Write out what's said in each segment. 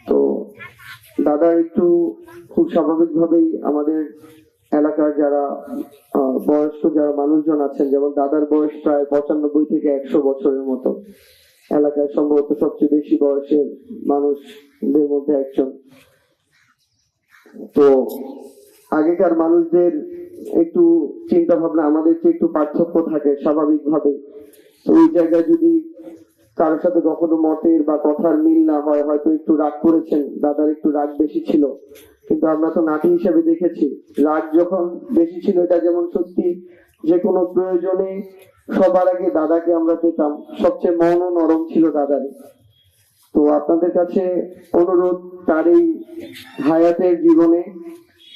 তো দাদা একটু খুব স্বাভাবিকভাবেই আমাদের এলাকার যারা বয়স্ক যারা মানুষজন আছেন, যেমন দাদার বয়স প্রায় 95 থেকে 100 বছরের মতো, এলাকায় সম্ভবত সবচেয়ে বেশি বয়সের মানুষদের মধ্যে একজন। তো আগেকার মানুষদের একটু চিন্তা ভাবনা আমাদের চেয়ে একটু পার্থক্য থাকে স্বাভাবিকভাবে। তো ওই জায়গায় যদি কারোর সাথে কখনো মতের বা কথার মিল না হয়, হয়তো একটু রাগ করেছেন, দাদার একটু রাগ বেশি ছিল। কিন্তু আমরা তো নাতি হিসেবে দেখেছি, রাগ যখন বেশি ছিল এটা যেমন সত্যি, যে কোনো প্রয়োজনে সবার আগে দাদাকে আমরা পেতাম, সবচেয়ে মন ও নরম ছিল দাদারই। তো আপনাদের কাছে অনুরোধ, তার এই হায়াতের জীবনে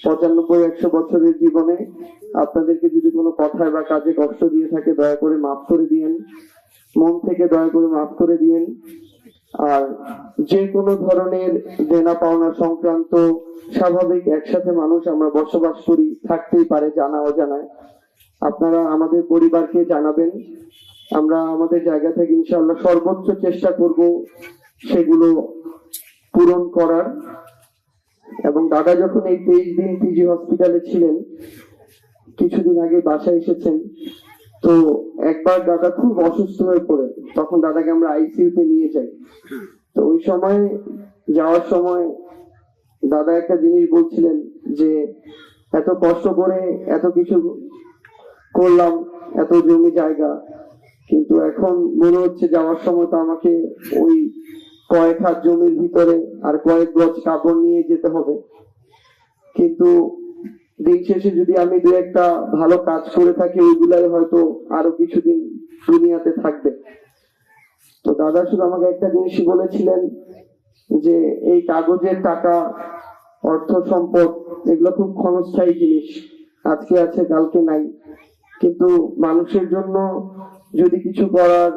95-100 বছরের জীবনে আপনাদেরকে যদি কোনো কথায় বা কাজে কষ্ট দিয়ে থাকে, দয়া করে মাফ করে দিয়েন, মন থেকে দয়া করে মাফ করে দিয়েন। আর যে কোনো ধরনের দেনা পাওনা সংক্রান্ত স্বাভাবিক একসাথে মানুষ আমরা বসবাস করি, থাকতেই পারে জানা অজানায়, আপনারা আমাদের পরিবারকে জানাবেন। আমরা আমাদের জায়গা থেকে ইনশাআল্লাহ সর্বোচ্চ চেষ্টা করব সেগুলো পূরণ করার। এবং দাদা যখন এই 23 দিন পিজি হসপিটালে ছিলেন, কিছুদিন আগে বাসায় এসেছেন, তো একবার দাদা খুব অসুস্থ হয়ে পড়ে, তখন দাদাকে আমরা আইসিইউতে নিয়ে যাই। তো ওই সময় যাওয়ার সময় দাদা একটা জিনিস বলছিলেন যে এত কষ্ট করে এত কিছু করলাম, এত জমি জায়গা, কিন্তু এখন মনে হচ্ছে যাওয়ার সময় তো আমাকে ওই কয়েক হাত জমির ভিতরে আর কয়েক গজ কাপড় নিয়ে যেতে হবে। কিন্তু দিন শেষে যদি আমি দু একটা ভালো কাজ করে থাকি, ওইগুলাই হয়তো আরো কিছুদিন দুনিয়াতে থাকবে। তো দাদা শুধু আমাকে একটা জিনিসই বলেছিলেন যে এই কাগজের টাকা, অর্থ সম্পদ, এগুলো খুব ক্ষণস্থায়ী জিনিস, আজকে আছে কালকে নাই। কিন্তু মানুষের জন্য যদি কিছু করার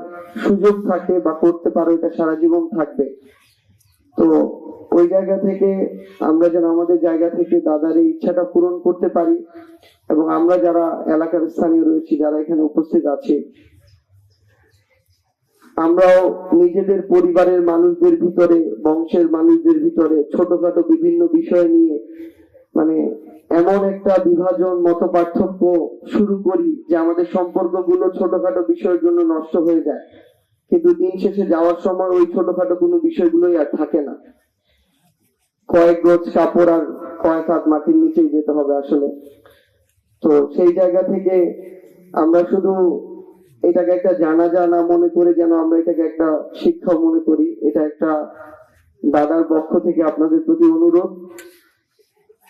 সুযোগ থাকে বা করতে পারো, এটা সারা জীবন থাকবে। তো ওই জায়গা থেকে আমরা যেন আমাদের জায়গা থেকে দাদার এই ইচ্ছাটা পূরণ করতে পারি, এবং আমরা যারা এলাকার স্থানীয় রয়েছি, যারা এখানে উপস্থিত আছি, আমরাও নিজেদের পরিবারের মানুষদের ভিতরে, বংশের মানুষদের ভিতরে ছোটখাটো বিভিন্ন বিষয় নিয়ে মানে এমন একটা বিভাজন, মত পার্থক্য শুরু করি যে আমাদের সম্পর্কগুলো ছোটখাটো বিষয়ের জন্য নষ্ট হয়ে যায়। কিন্তু দিন শেষে যাওয়ার সময় ওই ছোটখাটো কোনো বিষয়গুলোই আর থাকে না। কয়েক গজ কাপড় আর কয়েক হাত মাটির নিচেই যেতে হবে আসলে। তো সেই জায়গা থেকে আমরা শুধু এটাকে একটা জানাজা না মনে করে যেন আমরা এটাকে একটা শিক্ষা মনে করি। এটা একটা দাদার পক্ষ থেকে আপনাদের প্রতি অনুরোধ।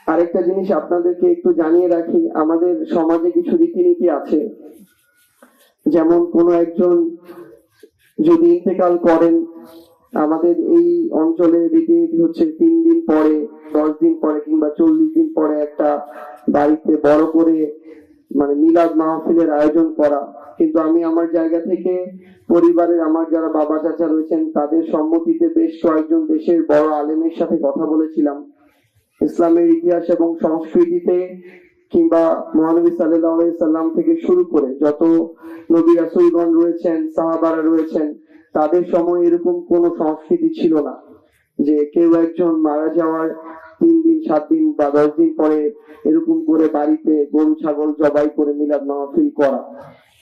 আরেকটা জিনিস আপনাদেরকে একটু জানিয়ে রাখি, আমাদের সমাজে কিছু রীতিনীতি আছে। যেমন কোনো একজন যদি ইন্তেকাল করেন, আমাদের এই অঞ্চলে রীতিনীতি হচ্ছে 3 দিন পরে, 10 দিন পরে কিংবা 40 দিন পরে একটা বাড়িতে বড় করে মানে মিলাদ মাহফিলের আয়োজন করা। কিন্তু আমি আমার জায়গা থেকে পরিবারের আমার যারা বাবা চাচা রয়েছেন তাদের সম্মতিতে বেশ কয়েকজন দেশের বড় আলেমের সাথে কথা বলেছিলাম। ইসলামের ইতিহাস এবং সংস্কৃতিতে কিংবা মহানবী সাল্লাল্লাহু আলাইহি সাল্লাম থেকে শুরু করে যত নবী রাসূলগণ রয়েছেন, সাহাবারা রয়েছেন, তাদের সময় এরকম কোন সংস্কৃতি ছিল না যে কেউ একজন মারা যাওয়ার 3 দিন 7 দিন বা 10 দিন পরে এরকম করে বাড়িতে গরু ছাগল জবাই করে মিলাদ মাহফিল করা।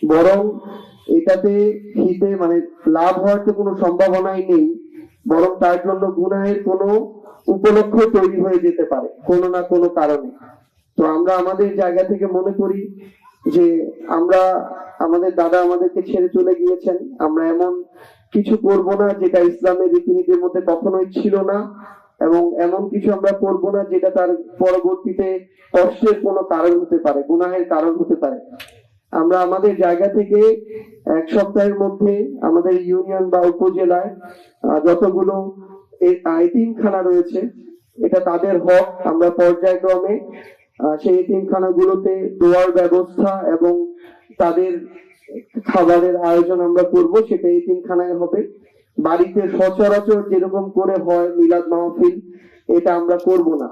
বরং এটাতে হিতে মানে লাভ হওয়ার তো কোনো সম্ভাবনাই নেই, বরং তার জন্য গুনাহের কোনো উপলক্ষ তৈরি হয়ে যেতে পারে কোনো না কোনো কারণে। তো আমরা আমাদের জায়গা থেকে মনে করি যে আমরা আমাদের দাদা আমাদেরকে ছেড়ে চলে গিয়েছেন, আমরা এমন কিছু করব না যেটা ইসলামের রীতিনীতির মধ্যে কখনোই ছিল না, এবং এমন কিছু আমরা করব না যেটা তার পরবর্তীতে কষ্টের কোনো কারণ হতে পারে, গুনাহের কারণ হতে পারে। আমরা আমাদের জায়গা থেকে 1 সপ্তাহের মধ্যে আমাদের ইউনিয়ন বা উপজেলায় যতগুলো এতিমখানা রয়েছে, এটা তাদের হক, আমরা পর্যায়ক্রমে সেই এতিমখানাগুলোতে দোয়ার ব্যবস্থা এবং তাদের খাবারের আয়োজন আমরা করব। সেটা এতিমখানায় হবে। বাড়িতে সচরাচর যেরকম করে হয় মিলাদ মাহফিল, এটা আমরা করব না।